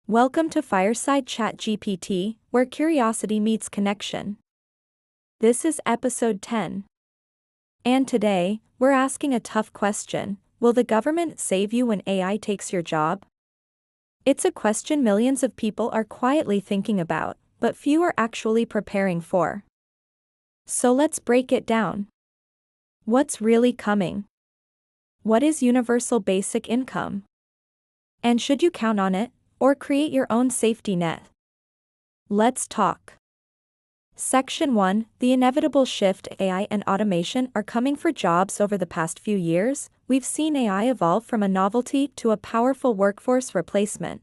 Welcome to Fireside Chat GPT, where curiosity meets connection. This is episode 10. And today, we're asking a tough question: will the government save you when AI takes your job? It's a question millions of people are quietly thinking about, but few are actually preparing for. So let's break it down. What's really coming? What is universal basic income? And should you count on it, or create your own safety net? Let's talk. Section 1. The inevitable shift. AI and automation are coming for jobs. Over the past few years, we've seen AI evolve from a novelty to a powerful workforce replacement.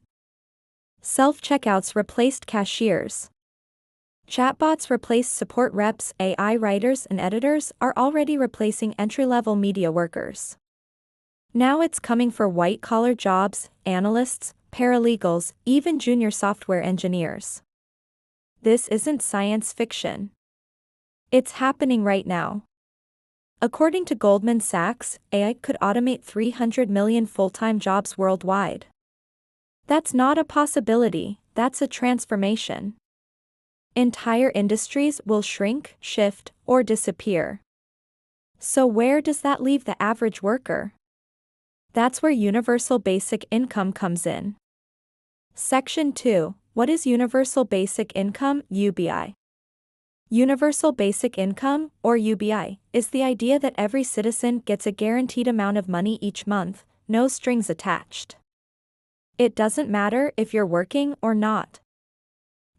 Self-checkouts replaced cashiers. Chatbots replaced support reps. AI writers and editors are already replacing entry-level media workers. Now it's coming for white-collar jobs, analysts, paralegals, even junior software engineers. This isn't science fiction. It's happening right now. According to Goldman Sachs, AI could automate 300 million full-time jobs worldwide. That's not a possibility, that's a transformation. Entire industries will shrink, shift, or disappear. So where does that leave the average worker? That's where universal basic income comes in. Section 2. What is universal basic income, UBI? Universal basic income, or UBI, is the idea that every citizen gets a guaranteed amount of money each month, no strings attached. It doesn't matter if you're working or not.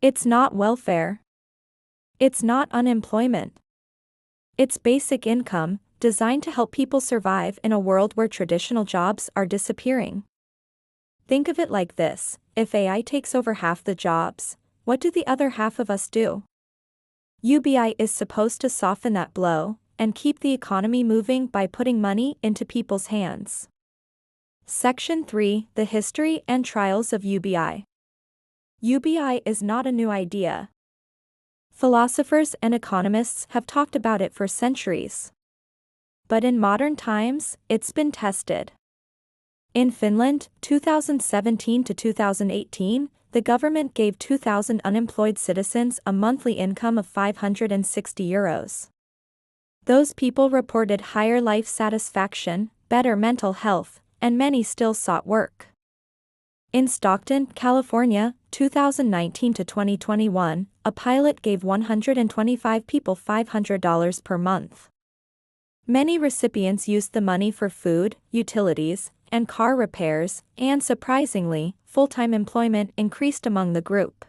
It's not welfare. It's not unemployment. It's basic income, designed to help people survive in a world where traditional jobs are disappearing. Think of it like this: if AI takes over half the jobs, what do the other half of us do? UBI is supposed to soften that blow and keep the economy moving by putting money into people's hands. Section 3. The history and trials of UBI. UBI is not a new idea. Philosophers and economists have talked about it for centuries. But in modern times, it's been tested. In Finland, 2017 to 2018, the government gave 2,000 unemployed citizens a monthly income of €560. Those people reported higher life satisfaction, better mental health, and many still sought work. In Stockton, California, 2019 to 2021, a pilot gave 125 people $500 per month. Many recipients used the money for food, utilities, and car repairs, and surprisingly, full-time employment increased among the group.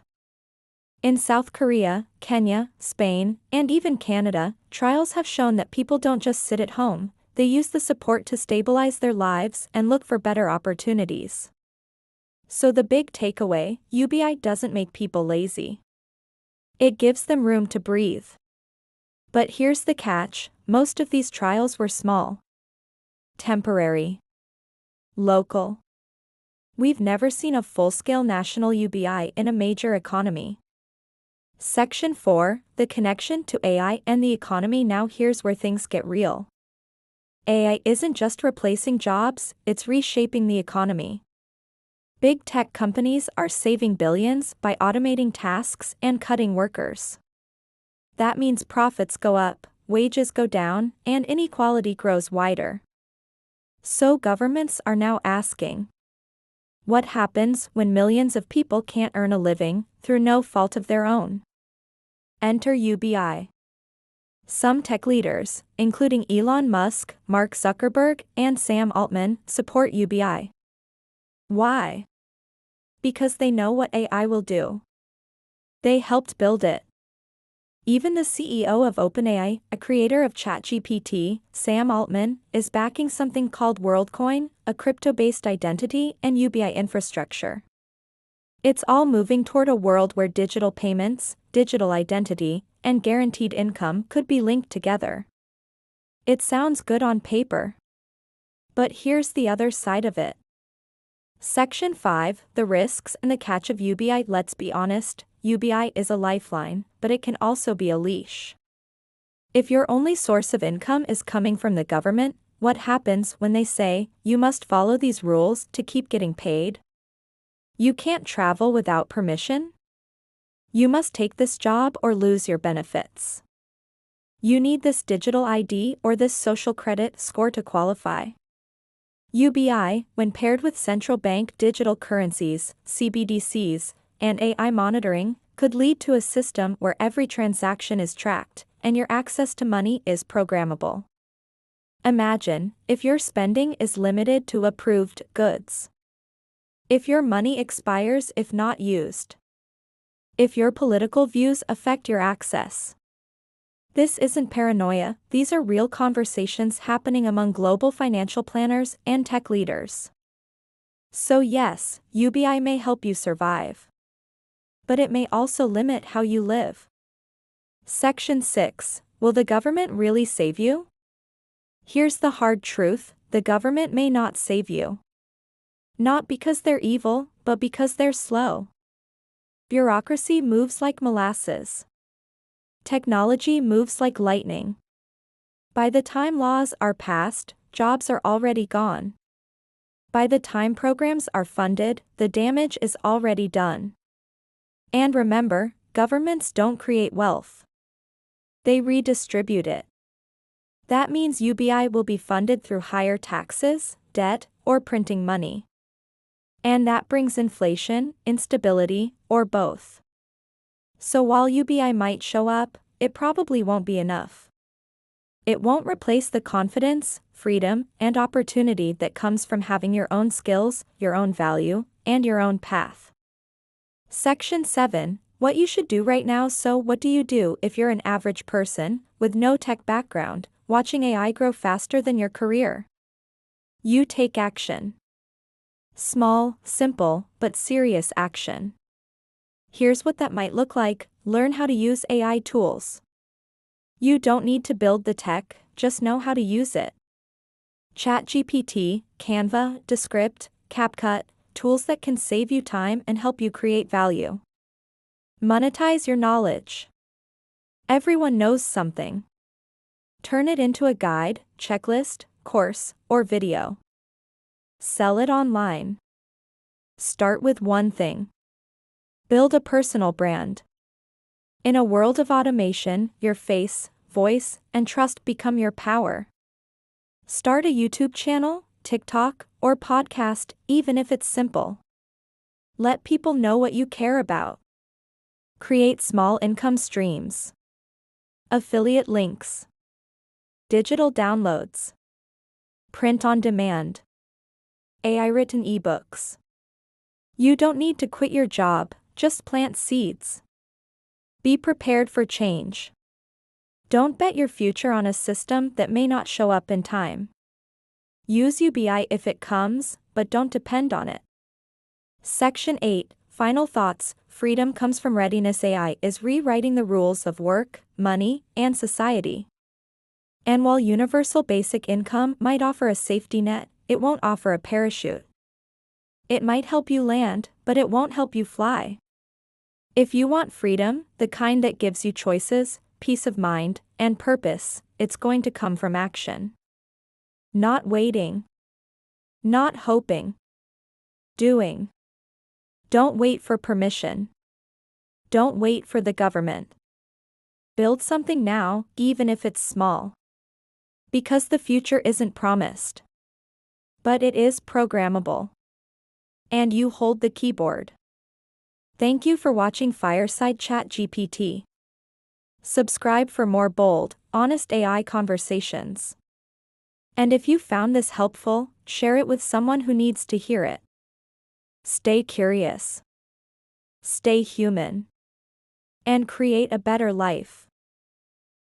In South Korea, Kenya, Spain, and even Canada, trials have shown that people don't just sit at home, they use the support to stabilize their lives and look for better opportunities. So the big takeaway: UBI doesn't make people lazy. It gives them room to breathe. But here's the catch: most of these trials were small, temporary, local. We've never seen a full-scale national UBI in a major economy. Section 4. The connection to AI and the economy. Now here's where things get real. AI isn't just replacing jobs, it's reshaping the economy. Big tech companies are saving billions by automating tasks and cutting workers. That means profits go up, wages go down, and inequality grows wider. So governments are now asking, what happens when millions of people can't earn a living through no fault of their own? Enter UBI. Some tech leaders, including Elon Musk, Mark Zuckerberg, and Sam Altman, support UBI. Why? Because they know what AI will do. They helped build it. Even the CEO of OpenAI, a creator of ChatGPT, Sam Altman, is backing something called WorldCoin, a crypto-based identity and UBI infrastructure. It's all moving toward a world where digital payments, digital identity, and guaranteed income could be linked together. It sounds good on paper. But here's the other side of it. Section 5. The risks and the catch of UBI. Let's be honest, UBI is a lifeline, but it can also be a leash. If your only source of income is coming from the government, what happens when they say, you must follow these rules to keep getting paid? You can't travel without permission? You must take this job or lose your benefits. You need this digital ID or this social credit score to qualify. UBI, when paired with central bank digital currencies, CBDCs, and AI monitoring, could lead to a system where every transaction is tracked, and your access to money is programmable. Imagine if your spending is limited to approved goods. If your money expires if not used. If your political views affect your access. This isn't paranoia, these are real conversations happening among global financial planners and tech leaders. So yes, UBI may help you survive. But it may also limit how you live. Section 6. Will the government really save you? Here's the hard truth, the government may not save you. Not because they're evil, but because they're slow. Bureaucracy moves like molasses. Technology moves like lightning. By the time laws are passed, jobs are already gone. By the time programs are funded, the damage is already done. And remember, governments don't create wealth. They redistribute it. That means UBI will be funded through higher taxes, debt, or printing money. And that brings inflation, instability, or both. So while UBI might show up, it probably won't be enough. It won't replace the confidence, freedom, and opportunity that comes from having your own skills, your own value, and your own path. Section 7. What you should do right now. So what do you do if you're an average person, with no tech background, watching AI grow faster than your career? You take action. Small, simple, but serious action. Here's what that might look like. Learn how to use AI tools. You don't need to build the tech, just know how to use it. ChatGPT, Canva, Descript, CapCut, tools that can save you time and help you create value. Monetize your knowledge. Everyone knows something. Turn it into a guide, checklist, course, or video. Sell it online. Start with one thing. Build a personal brand. In a world of automation, your face, voice, and trust become your power. Start a YouTube channel, TikTok, or podcast, even if it's simple. Let people know what you care about. Create small income streams. Affiliate links. Digital downloads. Print on demand. AI-written ebooks. You don't need to quit your job, just plant seeds. Be prepared for change. Don't bet your future on a system that may not show up in time. Use UBI if it comes, but don't depend on it. Section 8. Final thoughts. Freedom comes from readiness. AI is rewriting the rules of work, money, and society. And while universal basic income might offer a safety net, it won't offer a parachute. It might help you land, but it won't help you fly. If you want freedom, the kind that gives you choices, peace of mind, and purpose, it's going to come from action. Not waiting. Not hoping. Doing. Don't wait for permission. Don't wait for the government. Build something now, even if it's small. Because the future isn't promised. But it is programmable. And you hold the keyboard. Thank you for watching Fireside Chat GPT. Subscribe for more bold, honest AI conversations. And if you found this helpful, share it with someone who needs to hear it. Stay curious. Stay human. And create a better life.